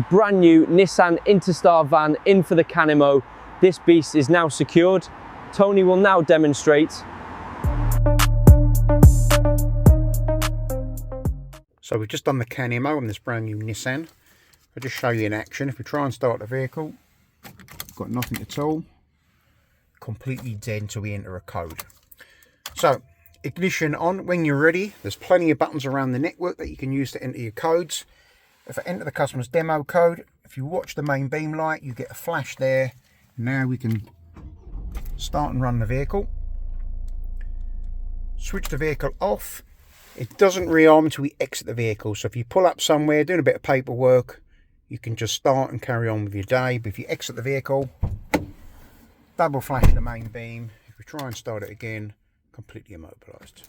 Brand new Nissan Interstar van in for the Canimo. This beast is now secured. Tony will now demonstrate. So we've just done the Canimo on this brand new Nissan. I'll just show you in action. If we try and start the vehicle, got nothing at all. Completely dead until we enter a code. So ignition on. When you're ready, there's plenty of buttons around the network that you can use to enter your codes. If I enter the customer's demo code, if you watch the main beam light, you get a flash there. Now we can start and run the vehicle. Switch the vehicle off. It doesn't rearm until we exit the vehicle. So if you pull up somewhere, doing a bit of paperwork, you can just start and carry on with your day. But if you exit the vehicle, double flash the main beam. If we try and start it again, completely immobilised.